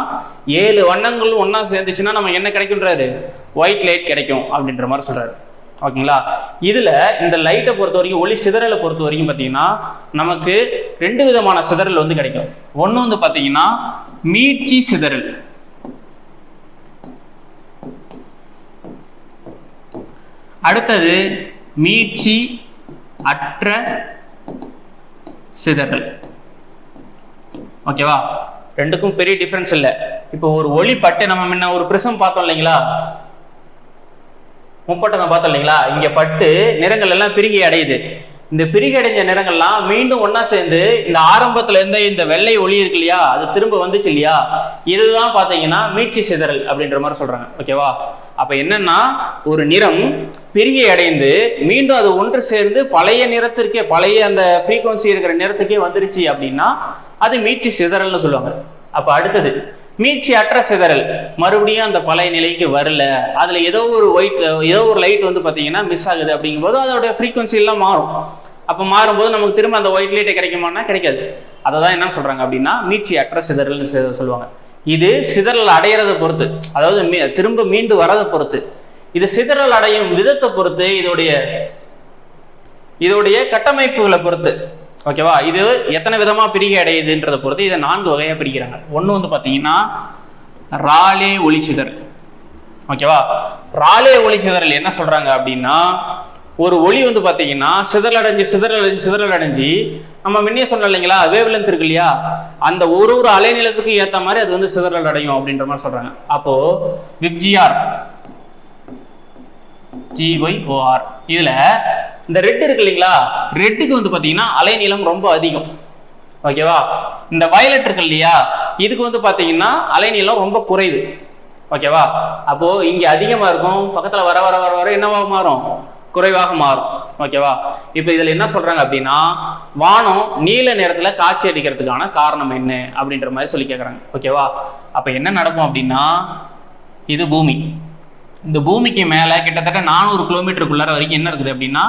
7 வண்ணங்களும் ஒன்னா சேர்ந்துச்சுன்னா நம்ம என்ன கிடைக்கும்ன்றாரு, ஒயிட் லைட் கிடைக்கும் அப்படின்ற மாதிரி சொல்றாரு. ஓகேங்களா? இதுல இந்த லைட்டை பொறுத்த வரைக்கும், ஒளி சிதறலை பொறுத்த வரைக்கும் பாத்தீங்கன்னா நமக்கு 2 விதமான சிதறல் வந்து கிடைக்கும். ஒண்ணு வந்து பாத்தீங்கன்னா மீட்சி சிதறல், அடுத்தது மீட்சி அற்ற சிதறல். ஓகேவா? ரெண்டுக்கும் பெரிய டிஃபரன்ஸ் இல்லை. இப்போ ஒரு ஒளி பட்டு நம்ம முன்ன ஒரு பிரிசம் பார்த்தோம் இல்லைங்களா, முப்பட்டகம் பார்த்தோம் இல்லைங்களா, இங்க பட்டு நிறங்கள் எல்லாம் பிரிகை அடையுது. இந்த பிரிகை அடைஞ்ச நிறங்கள்லாம் மீண்டும் ஒன்னா சேர்ந்து இந்த ஆரம்பத்துல இருந்த இந்த வெள்ளை ஒளி இருக்கு இல்லையா, அது திரும்ப வந்துச்சு இல்லையா, இதுதான் பாத்தீங்கன்னா மீட்சி சிதறல் அப்படின்ற மாதிரி சொல்றாங்க. ஓகேவா? அப்ப என்னன்னா ஒரு நிறம் பிரிகை அடைந்து மீண்டும் அது ஒன்று சேர்ந்து பழைய நிறத்திற்கே, பழைய அந்த ஃப்ரீக்வன்சி இருக்கிற நிறத்துக்கே வந்துருச்சு அப்படின்னா அது மீட்சி சிதறல்னு சொல்லுவாங்க. அப்ப அடுத்தது மீட்சி அற்ற சிதறல், மறுபடியும் அந்த பழைய நிலைக்கு வரல, அதுல ஏதோ ஒரு லைட் வந்து பாத்தீங்கன்னா மிஸ் ஆகுது அப்படிங்கும்போது அதோட ஃப்ரீக்வன்சி எல்லாம் மாறும். அப்ப மாறும்போது நமக்கு திரும்ப அந்த ஒயிட் லைட்டை கிடைக்குமானா கிடைக்காது. அததான் என்ன சொல்றாங்க அப்படின்னா மீட்சி அற்ற சிதறல்னு சொல்லுவாங்க. இது சிதறல் அடையிறதை பொறுத்து, அதாவது திரும்ப மீண்டு வரதை பொறுத்து, இது சிதறல் அடையும் விதத்தை பொறுத்து, இதோடைய கட்டமைப்புகளை பொறுத்து. ஓகேவா? இது எத்தனை விதமா பிரிகை அடையுதுன்றதை பொறுத்து இதை 4 வகையா பிரிக்கிறாங்க. ஒண்ணு வந்து பாத்தீங்கன்னா ராலே ஒளி சிதறல். ஓகேவா? ராலே ஒளி சிதறல் என்ன சொல்றாங்க அப்படின்னா, ஒரு ஒளி வந்து பாத்தீங்கன்னா சிதறல் அடைஞ்சு நம்ம முன்னே சொன்னோம் இல்லைங்களா, வேவ் லென்த் இருக்கு இல்லையா, அந்த ஒரு அலைநிலத்துக்கு ஏத்த மாதிரி அது வந்து சிதறல் அடையும் அப்படின்ற மாதிரி சொல்றாங்க. அப்போ விப்ஜிஆர் GYOR இதுல இந்த ரெட் இருக்கு இல்லைங்களா, ரெட்டுக்கு வந்து பாத்தீங்கன்னா அலைநீளம் ரொம்ப அதிகம். ஓகேவா? இந்த வயலட் இருக்கு இல்லையா, இதுக்கு வந்து பாத்தீங்கன்னா அலைநீளம் ரொம்ப குறைவு. ஓகேவா? அப்போ இங்க அதிகமா இருக்கும், பக்கத்துல வர வர வர வர என்னவா மாறும், குறைவாக மாறும். ஓகேவா? இப்ப இதுல என்ன சொல்றாங்க அப்படின்னா, வானம் நீல நிறத்துல காட்சி அளிக்கிறதுக்கான காரணம் என்ன அப்படின்ற மாதிரி சொல்லி கேட்கறாங்க. ஓகேவா? அப்ப என்ன நடக்கும் அப்படின்னா, இது பூமி. இந்த பூமிக்கு மேல கிட்டத்தட்ட 400 கிலோமீட்டருக்குள்ளார வரைக்கும் என்ன இருக்குது அப்படின்னா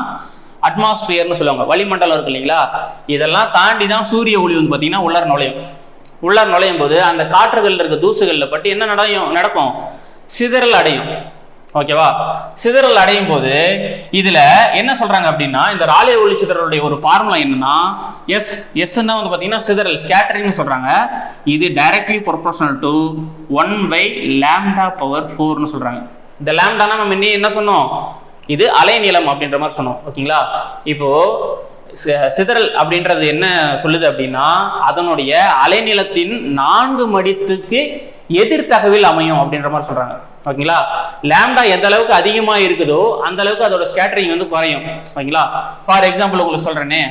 அட்மாஸ்பியர்னு சொல்லுவாங்க, வளிமண்டலம் இருக்கு இல்லைங்களா. இதெல்லாம் தாண்டி தான் சூரிய ஒளி வந்து பாத்தீங்கன்னா உள்ளார நுழையும் போது அந்த காற்றுகள் இருக்க தூசுகள்ல பட்டு என்ன நடக்கும், சிதறல் அடையும். ஓகேவா? சிதறல் அடையும் போது இதுல என்ன சொல்றாங்க அப்படின்னா, இந்த ராலே ஒளி சிதறலுடைய ஒரு ஃபார்முலா என்னன்னா எஸ்ன்னா வந்து பாத்தீங்கன்னா சிதறல், ஸ்கேட்டரிங் சொல்றாங்க. இது டைரக்ட்லி ப்ரொபோர்ஷனல் டு 1/λ/4 சொல்றாங்க. இந்த லாம்டானா நம்ம என்ன சொன்னோம், இது அலைநீளம் அப்படின்ற மாதிரி சொன்னோம். ஓகேங்களா? இப்போ சிதறல் அப்படின்றது என்ன சொல்லுது அப்படின்னா, அதனுடைய அலைநீளத்தின் 4 மடித்துக்கு எதிர்த்தகவில் அமையும் அப்படின்ற மாதிரி சொல்றாங்க. ஓகேங்களா? லாம்டா எந்த அளவுக்கு அதிகமா இருக்குதோ அந்த அளவுக்கு அதோட ஸ்கேட்டரிங் வந்து குறையும். ஓகேங்களா? ஃபார் எக்ஸாம்பிள் உங்களுக்கு சொல்றேனே,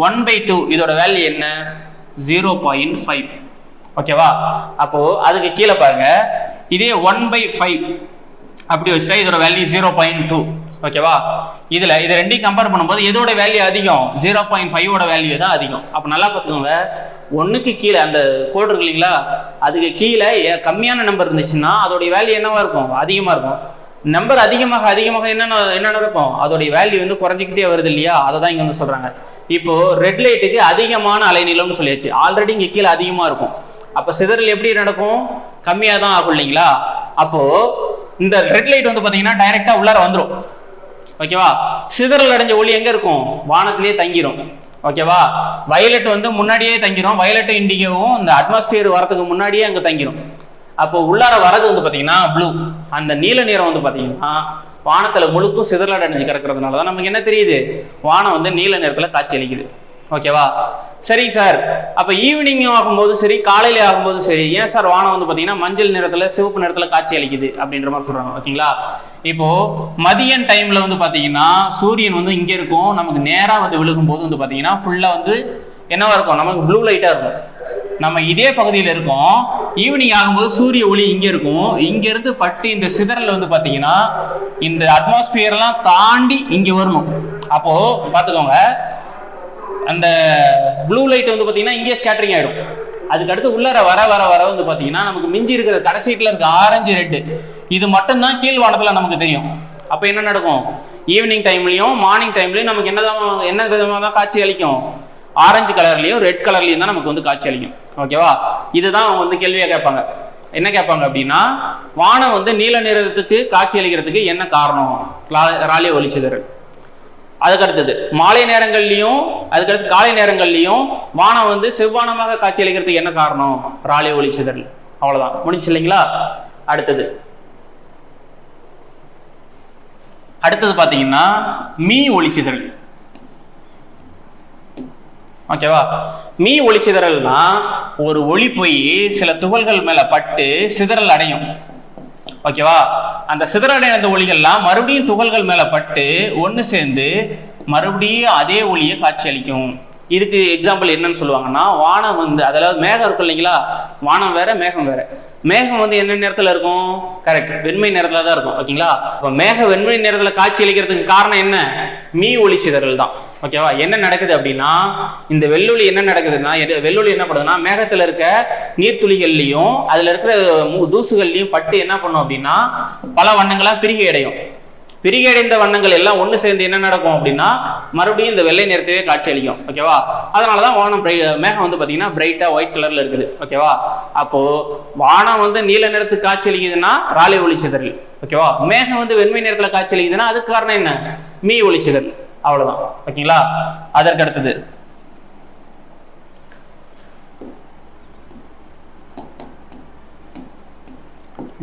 1/2 இதோட வேல்யூ என்ன, 0.5. ஓகேவா? அப்போ அதுக்கு கீழே பாருங்க, இதே 1/5 அப்படி வச்சுட்டா இதோட வேல்யூ 0.2. ஓகேவா? இது ரெண்டையும் கம்பேர் பண்ணும்போது எதோட வேல்யூ அதிகம், 0.5 வேல்யூ தான் அதிகம். அப்ப நல்லா பார்த்துக்கோங்க, 1க்கு கீழே அந்த கோடு இருக்கு இல்லைங்களா, அதுக்கு கீழே கம்மியான நம்பர் இருந்துச்சுன்னா அதோடைய வேல்யூ என்னவா இருக்கும், அதிகமா இருக்கும். நம்பர் அதிகமாக என்ன நடக்கும், அதோடைய வேல்யூ வந்து குறைஞ்சிக்கிட்டே வருது இல்லையா, அதை தான் இங்க வந்து சொல்றாங்க. இப்போ ரெட் லைட்டுக்கு அதிகமான அலைநீளம்னு சொல்லியாச்சு, ஆல்ரெடி இங்க கீழே அதிகமா இருக்கும். அப்ப சிதறல் எப்படி நடக்கும், கம்மியா தான் ஆகும் இல்லைங்களா. அப்போ இந்த ரெட் லைட் வந்து பாத்தீங்கன்னா டைரக்டா உள்ளார வந்துடும். ஓகேவா. சிதறல் அடைஞ்ச ஒளி எங்க இருக்கும், வானத்திலேயே தங்கிரும். ஓகேவா. வயலட் வந்து முன்னாடியே தங்கிரும், வயலட் இண்டிகோவும் இந்த அட்மாஸ்பியர் வரதுக்கு முன்னாடியே அங்க தங்கிரும். அப்போ உள்ளார வரது வந்து பாத்தீங்கன்னா ப்ளூ, அந்த நீல நிறம் வந்து பாத்தீங்கன்னா வானத்துல முழுக்கும் சிதறல் அடைஞ்சு கிடக்கிறதுனாலதான் நமக்கு என்ன தெரியுது, வானம் வந்து நீல நிறத்துல காட்சி அளிக்குது. ஓகேவா. சரி சார், அப்ப ஈவினிங் ஆகும்போது சரி காலையில ஆகும்போது சரி ஏன் சார் வானம் வந்து பாத்தீங்கன்னா மஞ்சள் நிறத்துல சிவப்பு நிறத்துல காட்சி அளிக்குது அப்படின்ற மாதிரி சொல்றாங்க. ஓகேங்களா. இப்போ மதியம் டைம்ல வந்து பாத்தீங்கன்னா சூரியன் வந்து இங்க இருக்கும், நமக்கு நேரா வந்து விழுகும் போது வந்து பாத்தீங்கன்னா ஃபுல்லா வந்து என்னவா இருக்கும், நமக்கு ப்ளூ லைட்டா இருக்கும். நம்ம இதே பகுதியில் இருக்கோம், ஈவினிங் ஆகும்போது சூரிய ஒளி இங்க இருக்கும், இங்க இருந்து பட்டு இந்த சிதறல் வந்து பாத்தீங்கன்னா இந்த அட்மாஸ்பியர் எல்லாம் தாண்டி இங்க வரணும். அப்போ பாத்துக்கோங்க, அந்த ப்ளூ லைட் வந்து பாத்தீங்கன்னா இங்கே ஸ்கேட்டரிங் ஆயிடும். அதுக்கு அடுத்து உள்ளார வர வர வர வந்து பாத்தீங்கன்னா நமக்கு மிஞ்சி இருக்கிற கடைசீட்ல இருக்க ஆரஞ்சு ரெட்டு இது மட்டும் தான் கீழ் வானத்துல நமக்கு தெரியும். அப்ப என்ன நடக்கும், ஈவினிங் டைம்லயும் மார்னிங் டைம்லயும் நமக்கு என்ன விதமா தான் காட்சி அளிக்கும், ஆரஞ்சு கலர்லயும் ரெட் கலர்லயும் தான் நமக்கு வந்து காட்சி அளிக்கும். ஓகேவா. இதுதான் அவங்க வந்து கேள்வியா கேட்பாங்க. என்ன கேட்பாங்க அப்படின்னா, வானம் வந்து நீல நிறத்துக்கு காட்சி அளிக்கிறதுக்கு என்ன காரணம், ராலே ஒளிச்சிதறல். அதுக்கடுத்தது மாலை நேரங்கள்லயும் அதுக்கடுத்து காலை நேரங்கள்லயும் வானம் வந்து செவ்வானமாக காட்சி அளிக்கிறதுக்கு என்ன காரணம், ராலே ஒளிச்சிதறல். அவ்வளவுதான், முடிச்சு இல்லைங்களா. அடுத்தது பாத்தீங்கன்னா மீ ஒளிச்சிதறல். ஓகேவா. மீ ஒளிச்சிதறல்னா ஒரு ஒளி போய் சில துகள்கள் மேல பட்டு சிதறல் அடையும். ஓகேவா. அந்த சிதறடைந்த ஒளிகள்லாம் மறுபடியும் துகள்கள் மேல பட்டு ஒன்னு சேர்ந்து மறுபடியும் அதே ஒளியை காட்சி அளிக்கும். இதுக்கு எக்ஸாம்பிள் என்னன்னு சொல்லுவாங்கன்னா, வானம் வந்து அதாவது மேகம் இருக்கும் இல்லைங்களா, வானம் வேற மேகம் வேற. மேகம் வந்து என்ன நேரத்துல இருக்கும், கரெக்ட் வெண்மை நேரத்துல தான் இருக்கும். ஓகேங்களா. இப்ப மேக வெண்மை நேரத்துல காட்சி அளிக்கிறதுக்கு காரணம் என்ன, மீ ஒளி சிதறல் தான். ஓகேவா. என்ன நடக்குது அப்படின்னா, இந்த வெள்ளொளி என்ன நடக்குதுன்னா, வெள்ளொளி என்ன பண்ணுதுன்னா மேகத்துல இருக்க நீர்த்துளிகள்லயும் அதுல இருக்கிற தூசுகள்லயும் பட்டு என்ன பண்ணும் அப்படின்னா பல வண்ணங்களா பிரிகை அடையும். பிரிகை அடைந்த வண்ணங்கள் எல்லாம் ஒண்ணு சேர்ந்து என்ன நடக்கும் அப்படின்னா மறுபடியும் இந்த வெள்ளை நிறத்தையே காட்சி அளிக்கும். ஓகேவா. அதனாலதான் வானம் மேகம் வந்து பாத்தீங்கன்னா பிரைட்டா ஒயிட் கலர்ல இருக்குது. ஓகேவா. அப்போ வானம் வந்து நீல நிறத்துக்கு காட்சி அளிக்குதுன்னா ராலே ஒளிச்சிதறல். ஓகேவா. மேகம் வந்து வெண்மை நிறத்துல காட்சி அளிக்குதுன்னா அதுக்கு காரணம் என்ன, மீ ஒளிச்சிதறல். அவ்வளவுதான். ஓகேங்களா. அதற்கு அடுத்தது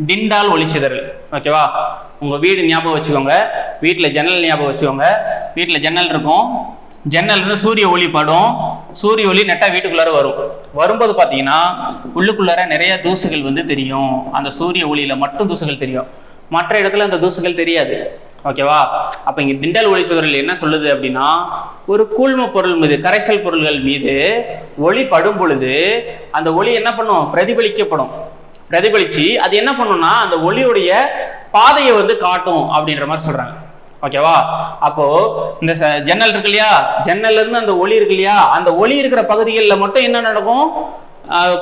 டிண்டால் ஒளிச்சிதறல். ஓகேவா. உங்க வீடு ஞாபகம் வச்சுக்கோங்க, வீட்டுல ஜன்னல் ஞாபகம் வச்சுக்கோங்க. வீட்டுல ஜன்னல் இருக்கும், ஜன்னல் இருந்து சூரிய ஒளி படும், சூரிய ஒளி நெட்டா வீட்டுக்குள்ளார வரும்போது பாத்தீங்கன்னா உள்ளுக்குள்ளார நிறைய தூசுகள் வந்து தெரியும். அந்த சூரிய ஒளியில மட்டும் தூசுகள் தெரியும், மற்ற இடத்துல அந்த தூசுகள் தெரியாது. ஓகேவா. அப்ப இங்க டிண்டல் ஒளிச்சிதறல் என்ன சொல்லுது அப்படின்னா, ஒரு கூழ்ம பொருள் மீது கரைசல் பொருள்கள் மீது ஒளி படும் பொழுது அந்த ஒளி என்ன பண்ணும், பிரதிபலிக்கப்படும். பிரதிபலிச்சு அது என்ன பண்ணும்னா அந்த ஒளியுடைய பாதையை வந்து காட்டும் அப்படின்ற மாதிரி சொல்றாங்க. ஓகேவா. அப்போ இந்த ஜன்னல் இருக்கு இல்லையா, ஜன்னல்ல இருந்து அந்த ஒளி இருக்கு இல்லையா, அந்த ஒளி இருக்கிற பகுதிகளில் மட்டும் என்ன நடக்கும்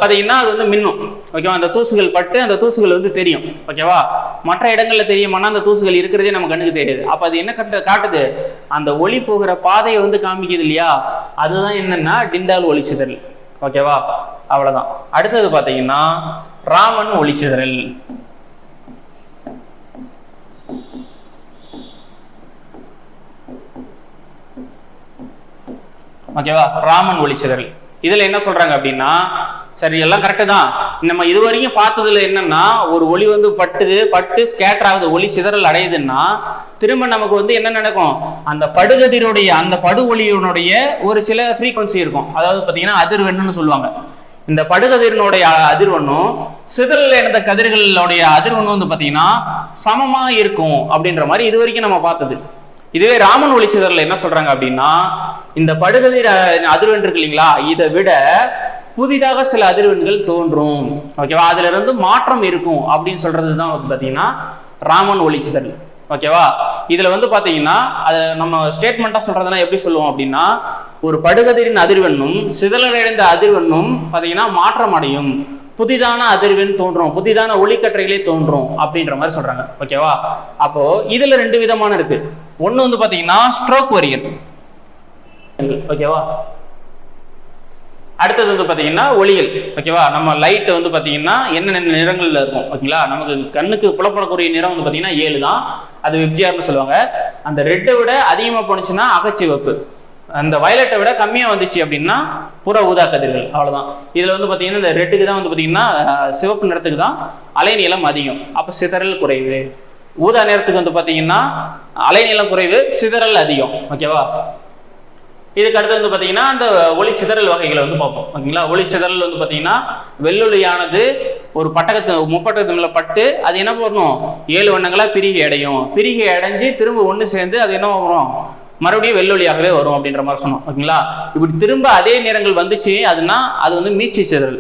பாத்தீங்கன்னா அது வந்து மின்னும். ஓகேவா. அந்த தூசுகள் பட்டு அந்த தூசுகள் வந்து தெரியும். ஓகேவா. மற்ற இடங்கள்ல தெரியுமானா அந்த தூசுகள் இருக்கிறதே நம்ம கண்ணுக்கு தெரியாது. அப்ப அது என்ன காட்டுது, அந்த ஒளி போகிற பாதையை வந்து காமிக்குது இல்லையா, அதுதான் என்னன்னா டிண்டால் ஒளிச்சிதறல். ஓகேவா. அவ்வளவுதான். அடுத்தது பாத்தீங்கன்னா ராமன் ஒளிச்சிதறல். ஓகேவா. ராமன் ஒளிச்சிதறல் இதுல என்ன சொல்றாங்க அப்படின்னா, சரி எல்லாம் கரெக்டு தான், நம்ம இதுவரைக்கும் பார்த்ததுல என்னன்னா ஒரு ஒளி வந்து பட்டு ஸ்கேட்டர் ஆகுது, ஒளி சிதறல் அடையுதுன்னா திரும்ப நமக்கு வந்து என்ன நடக்கும், அந்த படுகதிருடைய அந்த படு ஒளியினுடைய ஒரு சில ஃப்ரீக்வன்சி இருக்கும். அதாவது பாத்தீங்கன்னா அதிர்வெண்ணுன்னு சொல்லுவாங்க. இந்த படுகதிரினுடைய அதிர்வெண்ணும் சிதறல் அடைந்த கதிர்களுடைய அதிர்வெண்ணும் வந்து பாத்தீங்கன்னா சமமா இருக்கும் அப்படின்ற மாதிரி இது வரைக்கும் நம்ம பார்த்தது. இதுவே ராமன் ஒளிச்சிதறல் என்ன சொல்றாங்க அப்படின்னா, இந்த படுகதிர் அதிர்வெண் இருக்கு இல்லைங்களா, இதை விட புதிதாக சில அதிர்வெண்கள் தோன்றும். ஓகேவா. அதுல இருந்து மாற்றம் இருக்கும் அப்படின்னு சொல்றதுதான் வந்து பாத்தீங்கன்னா ராமன் ஒளிச்சிதறல். ஓகேவா. இதுல வந்து பாத்தீங்கன்னா அது நம்ம ஸ்டேட்மெண்டா சொல்றதுன்னா எப்படி சொல்லுவோம் அப்படின்னா, ஒரு படுகதிரின் அதிர்வெண்ணும் சிதறலடைந்த அதிர்வெண்ணும் பாத்தீங்கன்னா மாற்றம் அடையும், புதிதான அதிர்வெண் தோன்றும், புதிதான ஒளிக்கற்றைகளே தோன்றும் அப்படின்ற மாதிரி சொல்றாங்க. ஓகேவா. அப்போ இதுல ரெண்டு விதமான இருக்கு. ஒண்ணு வந்து பாத்தீங்கன்னா ஸ்ட்ரோக் வரியல். ஓகேவா. அடுத்தது வந்து பார்த்தீங்கன்னா ஒளிகள். ஓகேவா, நம்ம லைட் வந்து பார்த்தீங்கன்னா என்னென்ன நிறங்கள்ல இருக்கும். ஓகேங்களா, நமக்கு கண்ணுக்கு புலப்படக்கூடிய நிறம் வந்து பார்த்தீங்கன்னா 7 தான். அது வெப்ஜிஆர்னு சொல்லுவாங்க. அந்த ரெட்டை விட அதிகமாக போனுச்சுன்னா அகச்சிவப்பு, அந்த வயலட்டை விட கம்மியாக வந்துச்சு அப்படின்னா புற ஊதா கதிர்கள். அவ்வளோதான். இதில் வந்து பார்த்தீங்கன்னா இந்த ரெட்டுக்கு தான் வந்து பார்த்தீங்கன்னா சிவப்பு நிறத்துக்கு தான் அலைநீளம் அதிகம், அப்போ சிதறல் குறைவு. ஊதா நிறத்துக்கு வந்து பார்த்தீங்கன்னா அலைநீளம் குறைவு, சிதறல் அதிகம். ஓகேவா, இதுக்கு அடுத்து வந்து பார்த்தீங்கன்னா அந்த ஒளி சிதறல் வகைகளை வந்து பார்ப்போம். ஓகேங்களா, ஒளி சிதறல் வந்து பார்த்தீங்கன்னா வெள்ளொளியானது ஒரு முப்பட்டகத்து மேல பட்டு அது என்ன பண்ணணும், 7 வண்ணங்களா பிரிகை அடையும். பிரிகை அடைஞ்சு திரும்ப ஒன்று சேர்ந்து அது என்ன வரும், மறுபடியும் வெள்ளொளியாகவே வரும் அப்படின்ற மாதிரி சொன்னோம். ஓகேங்களா, இப்படி திரும்ப அதே நிறங்கள் வந்துச்சு அதுனா அது வந்து மீட்சி சிதறல்.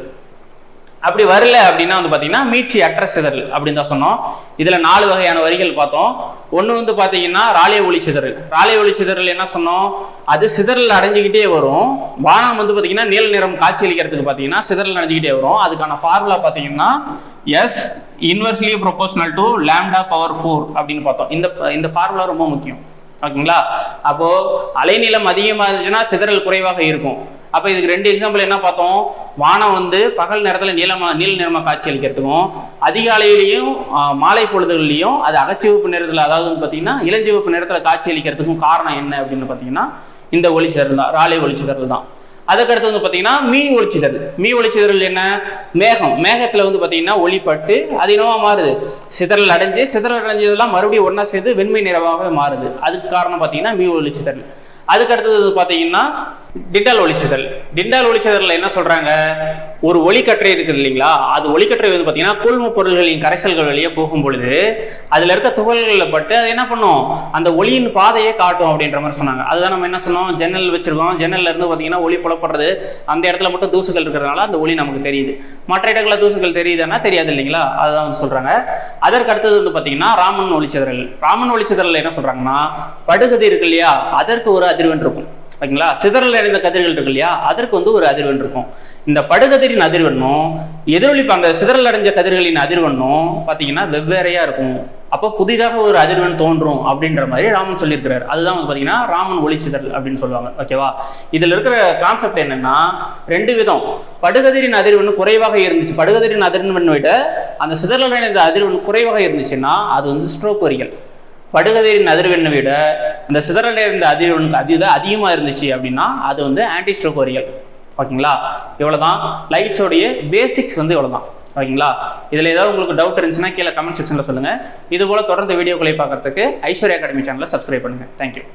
அப்படி வரல அப்படின்னா வந்து பார்த்தீங்கன்னா மீட்சி அற்ற சிதறல் அப்படின்னு தான் சொன்னோம். இதுல 4 வகையான வரிகள் பார்த்தோம். ஒன்று வந்து பார்த்தீங்கன்னா ராலிய ஒளி சிதறல். ராலிய ஒளி சிதறல் என்ன சொன்னோம், அது சிதறல் அடைஞ்சிக்கிட்டே வரும். வானம் வந்து பார்த்தீங்கன்னா நீல நிறம் காட்சி அளிக்கிறதுக்கு பார்த்தீங்கன்னா சிதறல் அடைஞ்சிக்கிட்டே வரும். அதுக்கான ஃபார்முலா பார்த்தீங்கன்னா is inversely proportional to lambda power 4 அப்படின்னு பார்த்தோம். இந்த ஃபார்முலா ரொம்ப முக்கியம். ஓகேங்களா, அப்போ அலைநீளம் அதிகமாக இருந்துச்சுன்னா சிதறல் குறைவாக இருக்கும். அப்ப இதுக்கு 2 எக்ஸாம்பிள் என்ன பார்த்தோம், வானம் வந்து பகல் நேரத்துல நீல நிறமா காட்சி அளிக்கிறதுக்கும் அதிகாலையிலையும் மாலை பொழுதுகள்லையும் அது அகச்சிவப்பு நிறத்துல, அதாவது பாத்தீங்கன்னா இளஞ்சிவப்பு நிறத்துல காட்சி அளிக்கிறதுக்கும் காரணம் என்ன அப்படின்னு பாத்தீங்கன்னா இந்த ஒளி சிதறல் தான், ராலே ஒளி சிதறல் தான். அதுக்கடுத்து வந்து பாத்தீங்கன்னா மீ ஒளிச்சிதறல். மீ ஒளிச்சிதறல் என்ன, மேகத்துல வந்து பாத்தீங்கன்னா ஒளிப்பட்டு அது என்னவா மாறுது, சிதறல் அடைஞ்சதெல்லாம் மறுபடியும் ஒன்னா சேர்ந்து வெண்மை நிறமாக மாறுது. அதுக்கு காரணம் பாத்தீங்கன்னா மீ ஒளிச்சிதறல். அதுக்கு அடுத்தது பாத்தீங்கன்னா டிண்டால் ஒளிச்சிதறல். டிண்டால் ஒளிச்சிதறல் என்ன சொல்றாங்க, ஒரு ஒளிக்கற்றை இருக்குது இல்லைங்களா, அது ஒளிக்கற்றை வந்து பாத்தீங்கன்னா கூழ்ம பொருள்களின் கரைசல்கள் வழியே போகும் பொழுது அதுல இருக்க துகள்களை பட்டு அது என்ன பண்ணும், அந்த ஒளியின் பாதையை காட்டும் அப்படின்ற மாதிரி சொன்னாங்க. அதுதான் நம்ம என்ன சொன்னோம், ஜன்னல் வச்சிருக்கோம், ஜன்னல்ல இருந்து பாத்தீங்கன்னா ஒளி புலப்படுறது, அந்த இடத்துல மட்டும் தூசுகள் இருக்கிறதுனால அந்த ஒளி நமக்கு தெரியுது. மற்ற இடங்களில் தூசுகள் தெரியுதுன்னா தெரியாது இல்லைங்களா, அதுதான் வந்து சொல்றாங்க. அதற்கு அடுத்தது வந்து பாத்தீங்கன்னா ராமன் ஒளிச்சிதறல். ராமன் ஒளிச்சிதறல் என்ன சொல்றாங்கன்னா, படுகதிர் இருக்கு இல்லையா, அதற்கு ஒரு அதிர்வெண் இருக்கும். ஓகேங்களா, சிதறல் அடைந்த கதிர்கள் இருக்கு இல்லையா, அதற்கு வந்து ஒரு அதிர்வெண் இருக்கும். இந்த படுகதிரின் அதிர்வெண்ணும் எதிரொலிப்பு அந்த சிதறல் அடைஞ்ச கதிர்களின் அதிர்வெண்ணும் பாத்தீங்கன்னா வெவ்வேறையா இருக்கும். அப்போ புதிதாக ஒரு அதிர்வெண் தோன்றும் அப்படின்ற மாதிரி ராமன் சொல்லியிருக்கிறார். அதுதான் வந்து பாத்தீங்கன்னா ராமன் ஒளி சிதறல் அப்படின்னு சொல்லுவாங்க. ஓகேவா, இதுல இருக்கிற கான்செப்ட் என்னன்னா 2 விதம். படுகதிரின் அதிர்வெண் குறைவாக இருந்துச்சு, படுகதிரின் அதிர்வெண் விட அந்த சிதறல் அடைந்த அதிர்வெண் குறைவாக இருந்துச்சுன்னா அது வந்து ஸ்ட்ரோக் வரிகள். படுகதிரின் அதிர்வெண்ணை விட அந்த சிதறல் அடைந்த அதிர்வெண்ணுக்கு அதிகமாக இருந்துச்சு அப்படின்னா அது வந்து ஆன்டி ஸ்ட்ரோக் வரிகள். ஓகேங்களா, இவ்வளவுதான் லைட்ஸோடைய பேசிக்ஸ் வந்து இவ்வளவுதான். ஓகேங்களா, இதுல ஏதாவது உங்களுக்கு டவுட் இருந்துச்சுன்னா கீழே கமெண்ட் செக்ஷன்ல சொல்லுங்க. இது போல தொடர்ந்து வீடியோக்களை பார்க்கறதுக்கு ஐஸ்வர்யா அகாடமி சேனலை சப்ஸ்கிரைப் பண்ணுங்க. தேங்க்யூ.